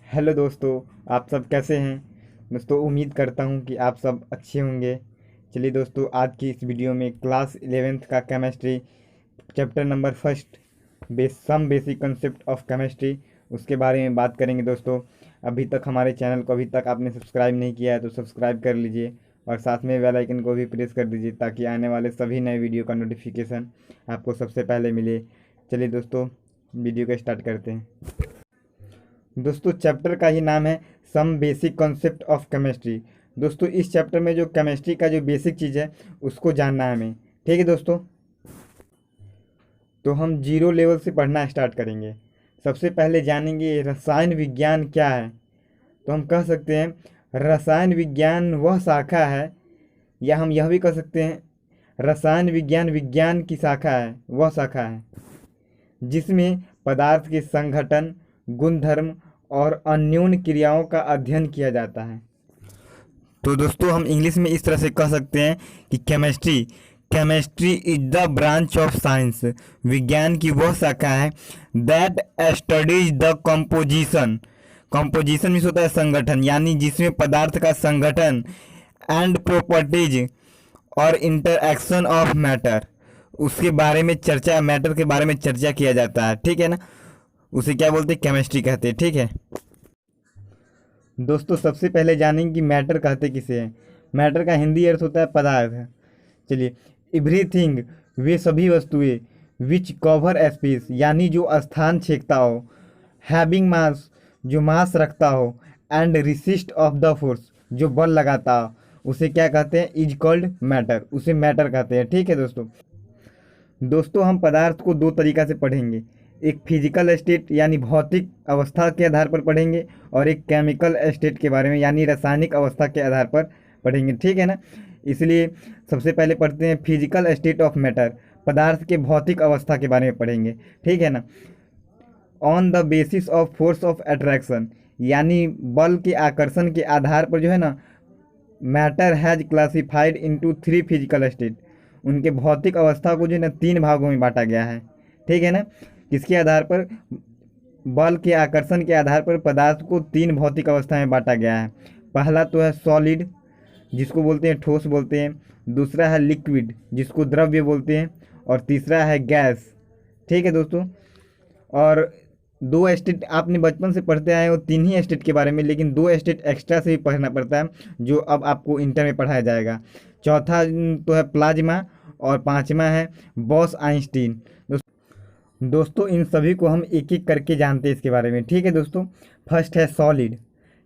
Hello दोस्तों, आप सब कैसे हैं। दोस्तों उम्मीद करता हूं कि आप सब अच्छे होंगे। चलिए दोस्तों, आज की इस वीडियो में क्लास 11th का chemistry chapter number first some basic concept of chemistry उसके बारे में बात करेंगे। दोस्तों अभी तक हमारे चैनल को अभी तक आपने सब्सक्राइब नहीं किया है तो सब्सक्राइब कर लीजिए और साथ में बेल आइकन को भी प्रेस कर दीजिए ताकि आने वाले सभी नए वीडियो का नोटिफिकेशन आपको सबसे पहले मिले। चलिए दोस्तों, वीडियो को स्टार्ट करते हैं। दोस्तों चैप्टर का ही नाम है some basic concept of chemistry. दोस्तों इस चैप्टर में जो केमिस्ट्री का जो बेसिक चीज़ है उसको जानना है हमें। ठीक है दोस्तों, तो हम जीरो लेवल से पढ़ना स्टार्ट करेंगे। सबसे पहले जानेंगे रसायन विज्ञान क्या है। तो हम कह सकते हैं रसायन विज्ञान वह शाखा है, या हम यह भी कह सकते हैं रसायन विज्ञान विज्ञान की शाखा है, वह शाखा है जिसमें पदार्थ के संघटन, गुणधर्म और अन्योन्य क्रियाओं का अध्ययन किया जाता है। तो दोस्तों हम इंग्लिश में इस तरह से कह सकते हैं कि chemistry chemistry is the branch of science. विज्ञान की वह शाखा है that studies the composition. Composition means होता है संगठन, यानी जिसमें पदार्थ का संगठन एंड प्रॉपर्टीज और इंटरएक्शन ऑफ मैटर, उसके बारे में चर्चा, मैटर के बारे में चर्चा किया जाता है। ठीक है ना, उसे क्या बोलते हैं, केमिस्ट्री कहते हैं। ठीक है दोस्तों, सबसे पहले जानेंगे कि मैटर कहते किसे हैं। मैटर का हिंदी अर्थ होता है पदार्थ। चलिए, एवरीथिंग वे सभी वस्तुएं, विच कवर स्पेस यानी जो स्थान छेकता हो, हैविंग मास जो मास रखता हो, and resist of the force जो बल लगाता हो, उसे क्या कहते हैं, इज कॉल्ड मैटर, उसे मैटर कहते हैं। ठीक है दोस्तों हम पदार्थ को दो तरीका से पढ़ेंगे। एक फिजिकल स्टेट यानी भौतिक अवस्था के आधार पर पढ़ेंगे और एक केमिकल स्टेट के बारे में यानी रासायनिक अवस्था के आधार पर पढ़ेंगे। ठीक है ना, इसलिए सबसे पहले पढ़ते हैं फिजिकल स्टेट ऑफ मैटर, पदार्थ के भौतिक अवस्था के बारे में पढ़ेंगे। ठीक है ना, on the basis of force of attraction यानी बल के आकर्षण के आधार पर जो है ना, matter has classified into three physical state. उनके भौतिक अवस्था को जो है ना तीन भागों में बांटा गया है। ठीक है ना, किसके आधार पर, बल के आकर्षण के आधार पर पदार्थ को तीन भौतिक अवस्था में बांटा गया है। पहला तो है सॉलिड जिसको बोलते हैं ठोस बोलते हैं, दूसरा है लिक्विड जिसको द्रव्य बोलते हैं, और तीसरा है गैस। ठीक है दोस्तों, और दो स्टेट आपने बचपन से पढ़ते आए हो, तीन ही स्टेट के बारे में, लेकिन दो स्टेट एक्स्ट्रा से भी पढ़ना पड़ता है जो अब आपको इंटर में पढ़ाया जाएगा। चौथा तो है प्लाज्मा और पांचवा है बॉस आइंस्टीन। दोस्तों इन सभी को हम एक एक करके जानते हैं इसके बारे में। ठीक है दोस्तों, फर्स्ट है सॉलिड।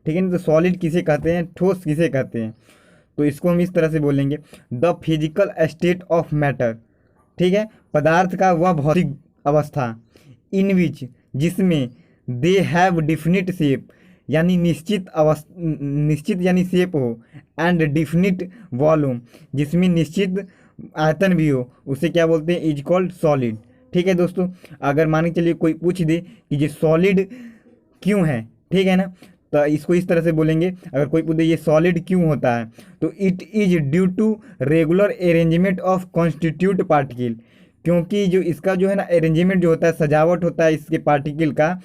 ठीक है ना, तो सॉलिड किसे कहते हैं, ठोस किसे कहते हैं, तो इसको हम इस तरह से बोलेंगे the physical state of matter. ठीक है, पदार्थ का वह भौतिक अवस्था, इन विच जिसमें दे हैव डिफिनिट शेप यानी निश्चित यानी शेप हो, एंड डिफिनिट वॉल्यूम जिसमें निश्चित आयतन भी हो, उसे क्या बोलते हैं, इज कॉल्ड सॉलिड। ठीक है दोस्तों, अगर मान के चलिए कोई पूछ दे कि ये सॉलिड क्यों है, ठीक है ना, तो इसको इस तरह से बोलेंगे। अगर कोई पूछे ये सॉलिड क्यों होता है, तो it is due to regular arrangement of constitute particle. क्योंकि जो इसका जो है ना अरेंजमेंट जो होता है, सजावट होता है इसके पार्टिकल का,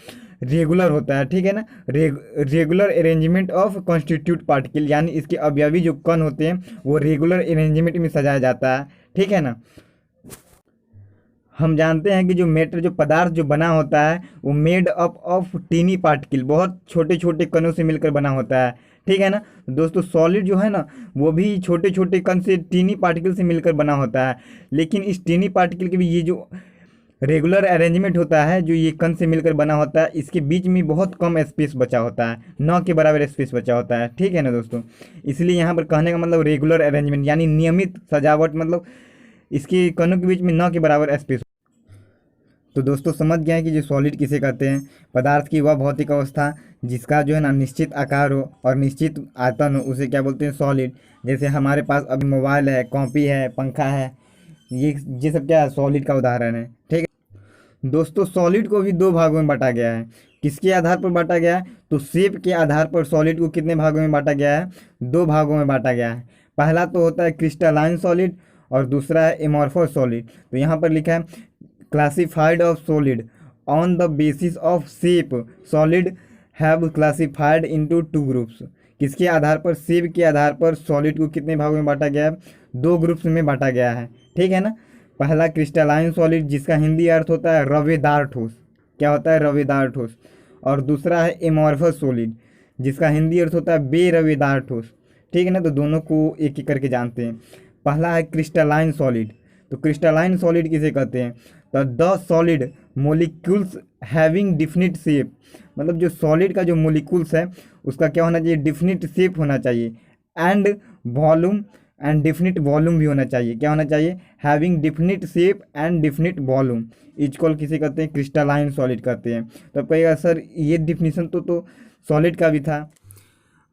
रेगुलर होता है। ठीक है ना, regular arrangement of constitute particle यानी इसके अवयवी जो कण होते हैं वो रेगुलर अरेंजमेंट में सजाया जाता है। ठीक है ना, हम जानते हैं कि जो मैटर, जो पदार्थ जो बना होता है वो made up of tiny particle, बहुत छोटे छोटे कणों से मिलकर बना होता है। ठीक है ना दोस्तों, सॉलिड जो है ना वो भी छोटे छोटे कण से, टीनी पार्टिकल से मिलकर बना होता है। लेकिन इस टीनी पार्टिकल के भी ये जो रेगुलर अरेंजमेंट होता है, जो ये कण से मिलकर बना होता है, इसके बीच में बहुत कम स्पेस बचा होता है, न के बराबर स्पेस बचा होता है। ठीक है ना दोस्तों, इसलिए यहाँ पर कहने का मतलब रेगुलर अरेंजमेंट यानी नियमित सजावट, मतलब इसके कणों के बीच में न के बराबर स्पेस। तो दोस्तों समझ गए हैं कि जो सॉलिड किसे कहते हैं, पदार्थ की वह भौतिक अवस्था जिसका जो है ना निश्चित आकार हो और निश्चित आयतन हो, उसे क्या बोलते हैं, सॉलिड। जैसे हमारे पास अभी मोबाइल है, कॉपी है, पंखा है, ये सब क्या है, सॉलिड का उदाहरण है। ठीक है दोस्तों, सॉलिड को भी दो भागों में बांटा गया है। किसके आधार पर बांटा गया है, तो शेप के आधार पर सॉलिड को कितने भागों में बांटा गया है, दो भागों में बांटा गया है। पहला तो होता है क्रिस्टलाइन सॉलिड और दूसरा है एमॉर्फस सॉलिड। तो यहाँ पर लिखा है classified of solid on the basis of shape, solid have classified into two groups. किसके आधार पर, सेब के आधार पर सॉलिड को कितने भागों में बांटा गया है, दो ग्रुप्स में बांटा गया है, ठीक है ना। पहला क्रिस्टलाइन सॉलिड जिसका हिंदी अर्थ होता है रवेदार ठोस, क्या होता है, रवेदार ठोस। और दूसरा है एमॉर्फस सॉलिड जिसका हिंदी अर्थ होता है बेरवेदार ठोस, ठीक है ना। तो दोनों को एक एक करके जानते हैं। पहला है क्रिस्टलाइन सॉलिड। तो क्रिस्टलाइन सॉलिड किसे कहते हैं, तो the solid molecules having definite shape, मतलब जो सॉलिड का जो मोलिक्यूल्स है उसका क्या होना चाहिए, डिफिनिट शेप होना चाहिए, and volume, and definite volume भी होना चाहिए, क्या होना चाहिए, having definite shape and definite volume, is called किसे कहते हैं, क्रिस्टलाइन सॉलिड कहते हैं। तो आप कहिएगा सर ये डिफिनीशन तो सॉलिड का भी था।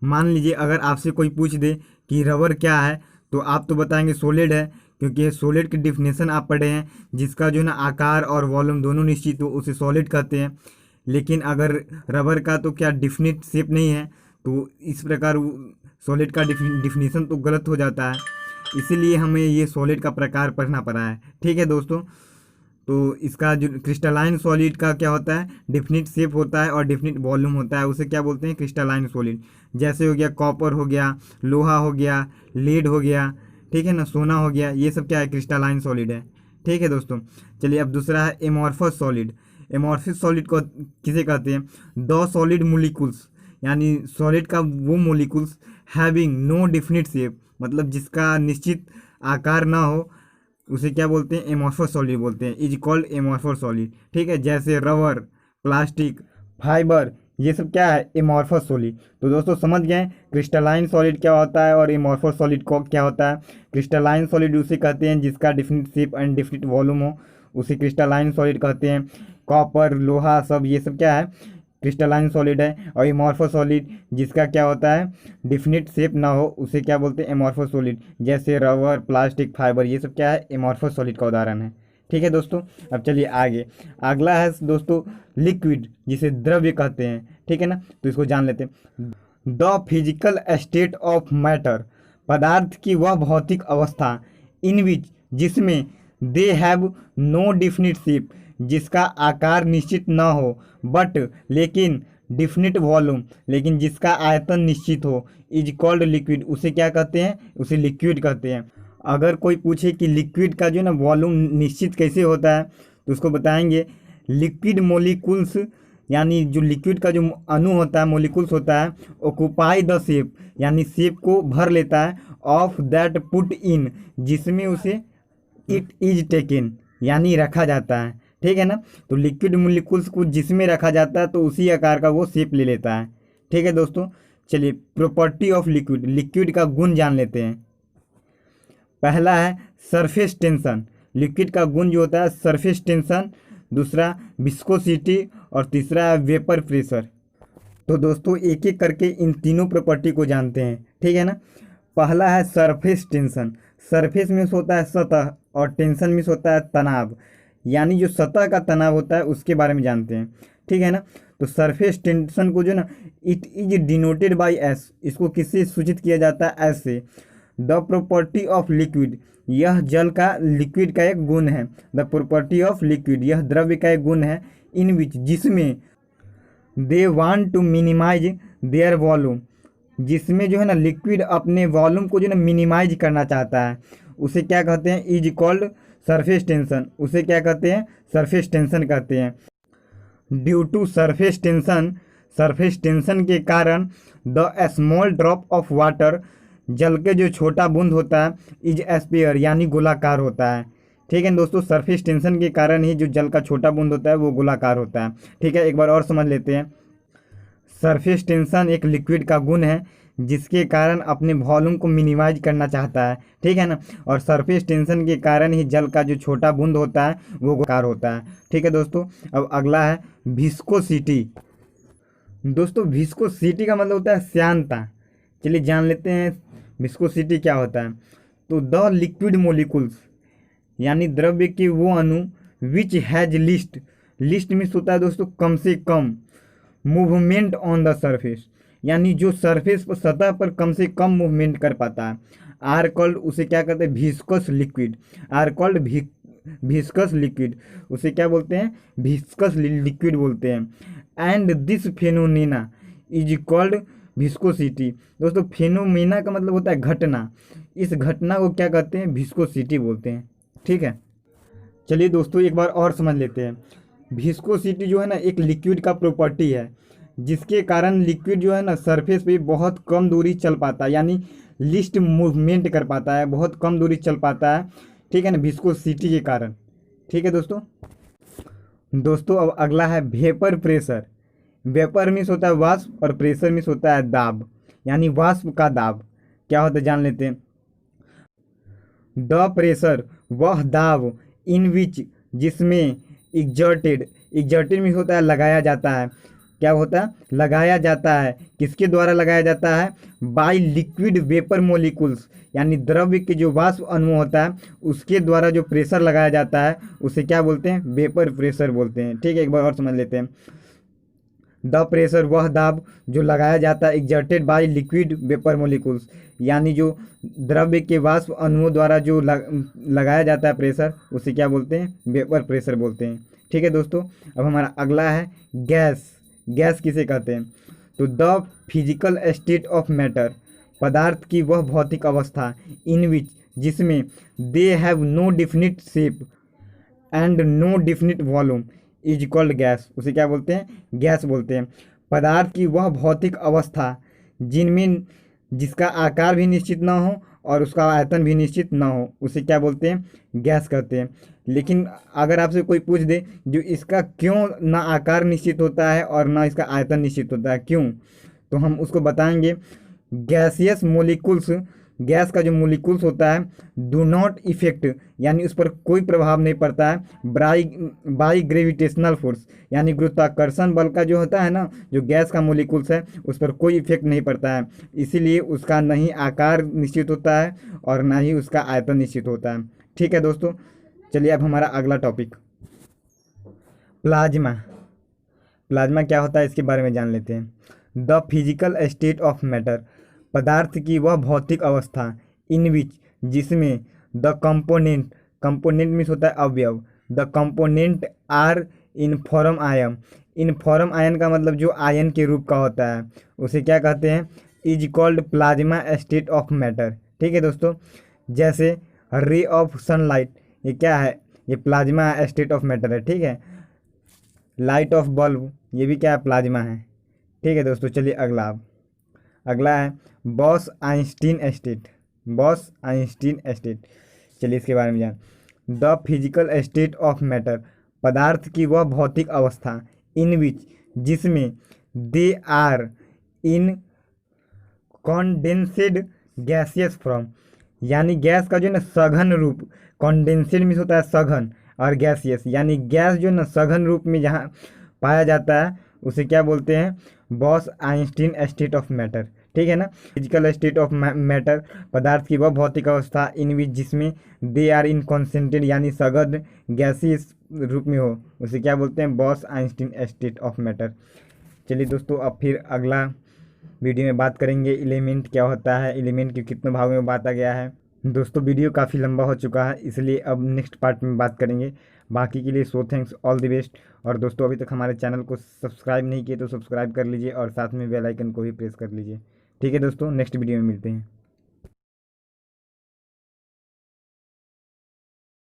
मान लीजिए अगर आपसे कोई पूछ दे कि रबर क्या है, तो आप तो बताएंगे सॉलिड है, क्योंकि सॉलिड की डिफिनेशन आप पढ़े हैं, जिसका जो है ना आकार और वॉल्यूम दोनों निश्चित हो उसे सॉलिड कहते हैं। लेकिन अगर रबर का तो क्या डिफिनिट शेप नहीं है, तो इस प्रकार सॉलिड का डिफिनीशन तो गलत हो जाता है, इसीलिए हमें ये सॉलिड का प्रकार पढ़ना पड़ा है, ठीक है दोस्तों। तो इसका जो क्रिस्टलाइन सॉलिड का क्या होता है, डिफिनिट शेप होता है और डिफिनिट वॉल्यूम होता है, उसे क्या बोलते हैं, क्रिस्टलाइन सॉलिड। जैसे हो गया कॉपर हो गया, लोहा हो गया, लेड हो गया, ठीक है ना, सोना हो गया, ये सब क्या है, क्रिस्टलाइन सॉलिड है, ठीक है दोस्तों। चलिए अब दूसरा है एमॉर्फस सॉलिड। एमॉर्फस सॉलिड को किसे कहते हैं, द सॉलिड मोलिक्यूल्स, यानी सॉलिड का वो molecules having no definite shape, मतलब जिसका निश्चित आकार ना हो उसे क्या बोलते हैं, एमॉर्फस सॉलिड बोलते हैं, इज कॉल्ड एमॉर्फस सॉलिड, ठीक है। जैसे रबर, प्लास्टिक, फाइबर, ये सब क्या है, एमॉर्फस सॉलिड। तो दोस्तों समझ गए क्रिस्टलाइन सॉलिड क्या होता है और एमॉर्फस सॉलिड को क्या होता है। क्रिस्टलाइन सॉलिड उसे कहते हैं जिसका definite shape and definite volume हो, उसे क्रिस्टलाइन सॉलिड कहते हैं। कॉपर, लोहा सब ये सब क्या है, क्रिस्टलाइन सॉलिड है। और एमॉर्फस सॉलिड जिसका क्या होता है, डिफिनिट शेप ना हो, उसे क्या बोलते हैं, एमॉर्फस सॉलिड। जैसे रबर, प्लास्टिक, फाइबर, ये सब क्या है, एमॉर्फस सॉलिड का उदाहरण है, ठीक है दोस्तों। अब चलिए आगे, अगला है दोस्तों लिक्विड, जिसे द्रव्य कहते हैं, ठीक है ना। तो इसको जान लेते हैं। The physical state of matter, पदार्थ की वह भौतिक अवस्था, इन विच, जिसमें, they have no definite shape, जिसका आकार निश्चित न हो, बट, लेकिन, डिफिनिट वॉल्यूम, लेकिन जिसका आयतन निश्चित हो, इज कॉल्ड लिक्विड, उसे क्या कहते हैं, उसे लिक्विड कहते हैं। अगर कोई पूछे कि लिक्विड का जो है ना वॉल्यूम निश्चित कैसे होता है, तो उसको बताएंगे लिक्विड मोलिकुल्स, यानी जो लिक्विड का जो अणु होता है, मोलिकुल्स होता है, ऑक्यूपाई द शेप, यानी शेप को भर लेता है, ऑफ दैट पुट इन, जिसमें उसे इट इज टेकन, यानी रखा जाता है, ठीक है ना। तो लिक्विड मोलिकुल्स को जिसमें रखा जाता है तो उसी आकार का वो शेप ले लेता है, ठीक है दोस्तों। चलिए प्रॉपर्टी ऑफ लिक्विड, लिक्विड का गुण जान लेते हैं। पहला है सरफेस टेंशन, लिक्विड का गुण जो होता है सरफेस टेंशन, दूसरा विस्कोसिटी, और तीसरा है वेपर प्रेशर। तो दोस्तों एक एक करके इन तीनों प्रॉपर्टी को जानते हैं, ठीक है ना। पहला है सरफेस टेंशन, सरफेस मीन्स होता है सतह और टेंशन मीन्स होता है तनाव, यानी जो सतह का तनाव होता है उसके बारे में जानते हैं, ठीक है ना। तो सरफेस टेंशन को जो ना, it is denoted by S, इसको किससे सूचित किया जाता है, एस से। द प्रॉपर्टी ऑफ लिक्विड, यह जल का, लिक्विड का एक गुण है। द प्रॉपर्टी ऑफ लिक्विड, यह द्रव्य का एक गुण है। इन विच, जिसमें, they want to minimize their volume, जिसमें जो है ना लिक्विड अपने वॉल्यूम को जो है ना मिनिमाइज करना चाहता है, उसे क्या कहते हैं, इज कॉल्ड सरफेस टेंशन, उसे क्या कहते हैं, सरफेस टेंशन कहते हैं। Due to surface tension, surface tension के कारण, the small drop of water, जल के जो छोटा बूंद होता है, इज एस्पियर, यानी गोलाकार होता है, ठीक है दोस्तों। सरफेस टेंशन के कारण ही जो जल का छोटा बूंद होता है वो गोलाकार होता है, ठीक है। एक बार और समझ लेते हैं। सरफेस टेंशन एक लिक्विड का गुण है जिसके कारण अपने वॉल्यूम को मिनिमाइज करना चाहता है, ठीक है ना। और सरफेस टेंशन के कारण ही जल का जो छोटा बूंद होता है वो गोलाकार होता है, ठीक है दोस्तों। अब अगला है विस्कोसिटी। दोस्तों विस्कोसिटी का मतलब होता है श्यानता। चलिए जान लेते हैं विस्कोसिटी क्या होता है। तो द लिक्विड मोलिकुल्स, यानी द्रव्य के वो अणु, which has list, list means होता है दोस्तों कम से कम, मूवमेंट ऑन द सरफेस, यानी जो सरफेस पर, सतह पर कम से कम मूवमेंट कर पाता है, आर कॉल्ड, उसे क्या कहते हैं, viscous liquid, are called viscous liquid, उसे क्या बोलते हैं, विस्कस लिक्विड बोलते हैं। And this phenomena is called viscosity. दोस्तों फेनोमेना का मतलब होता है घटना, इस घटना को क्या कहते हैं, विस्कोसिटी बोलते हैं। ठीक है, चलिए दोस्तों एक बार और समझ लेते हैं। विस्कोसिटी जो है ना एक लिक्विड का प्रॉपर्टी है, जिसके कारण लिक्विड जो है ना सरफेस पे बहुत कम दूरी चल पाता है, यानी लिस्ट मूवमेंट कर पाता है, बहुत कम दूरी चल पाता है। ठीक है ना, विस्कोसिटी के कारण। ठीक है दोस्तों। दोस्तों अब अगला है वेपर प्रेशर। वेपर मीन्स होता है वाष्प और प्रेशर मीन्स होता है दाब, यानी वाष्प का दाब क्या होता है जान लेते हैं। द प्रेशर वह दाब इन विच जिसमें एग्जर्टेड, एग्जर्टेड मीन्स होता है लगाया जाता है, क्या होता है लगाया जाता है, किसके द्वारा लगाया जाता है, बाय लिक्विड वेपर मोलिकुल्स, यानी द्रव्य के जो वाष्प अणु होता है उसके द्वारा जो प्रेशर लगाया जाता है उसे क्या बोलते हैं, वेपर प्रेशर बोलते हैं। ठीक है, एक बार और समझ लेते हैं। द प्रेशर वह दाब जो लगाया जाता है exerted by liquid vapour molecules, यानी जो द्रव्य के वाष्प अणुओं द्वारा जो लगाया जाता है प्रेशर उसे क्या बोलते हैं, वेपर प्रेशर बोलते हैं। ठीक है दोस्तों। अब हमारा अगला है गैस। गैस किसे कहते हैं, तो the physical state of matter, पदार्थ की वह भौतिक अवस्था, इन विच जिसमें they have no definite shape and no definite volume is called gas, उसे क्या बोलते हैं, गैस बोलते हैं। पदार्थ की वह भौतिक अवस्था जिनमें जिसका आकार भी निश्चित ना हो और उसका आयतन भी निश्चित ना हो उसे क्या बोलते हैं, गैस कहते हैं। लेकिन अगर आपसे कोई पूछ दे जो इसका क्यों ना आकार निश्चित होता है और ना इसका आयतन निश्चित होता है क्यों, तो हम उसको बताएंगे गैसियस मोलिकुल्स, गैस का जो मोलिकुल्स होता है डू नॉट इफेक्ट, यानी उस पर कोई प्रभाव नहीं पड़ता है बाई ग्रेविटेशनल फोर्स, यानी गुरुत्वाकर्षण बल का जो होता है ना, जो गैस का मोलिकुल्स है उस पर कोई इफेक्ट नहीं पड़ता है, इसीलिए उसका ना ही आकार निश्चित होता है और ना ही उसका आयतन निश्चित होता है। ठीक है दोस्तों, चलिए अब हमारा अगला टॉपिक प्लाज्मा। प्लाज्मा क्या होता है इसके बारे में जान लेते हैं। The physical state of matter, पदार्थ की वह भौतिक अवस्था, इन विच जिसमें द कंपोनेंट, कंपोनेंट मीन्स होता है अवयव, the component are in form ion, in form ion का मतलब जो आयन के रूप का होता है उसे क्या कहते हैं, is called plasma state of matter. ठीक है दोस्तों, जैसे रे ऑफ सनलाइट, ये क्या है, ये प्लाज्मा स्टेट ऑफ मैटर है। ठीक है, लाइट ऑफ बल्ब ये भी क्या है, प्लाज्मा है। ठीक है दोस्तों, चलिए अगला है Bose Einstein state. Bose Einstein state, चलिए इसके बारे में जान। The physical state of matter, पदार्थ की वह भौतिक अवस्था, इन विच जिसमें they are in condensed gaseous form, यानी गैस का जो है ना सघन रूप, कॉन्डेंसेड मीन्स होता है सघन और गैसियस यानी गैस जो है ना सघन रूप में जहाँ पाया जाता है उसे क्या बोलते हैं, boss Einstein state of matter. ठीक है ना, फिजिकल स्टेट ऑफ मैटर, पदार्थ की वह भौतिक अवस्था, इन विच जिसमें दे आर इन कॉन्सेंट्रेड यानी सघन गैसियस रूप में हो उसे क्या बोलते हैं, boss Einstein state of matter. चलिए दोस्तों, अब फिर अगला वीडियो में बात करेंगे एलिमेंट क्या होता है, एलिमेंट के कितने भागों में बांटा गया है। दोस्तों वीडियो काफ़ी लंबा हो चुका है, इसलिए अब नेक्स्ट पार्ट में बात करेंगे। बाकी के लिए so thanks, all the best. और दोस्तों अभी तक हमारे चैनल को सब्सक्राइब नहीं किए तो सब्सक्राइब कर लीजिए और साथ में बेल आइकन को भी प्रेस कर लीजिए। ठीक है दोस्तों, नेक्स्ट वीडियो में मिलते हैं।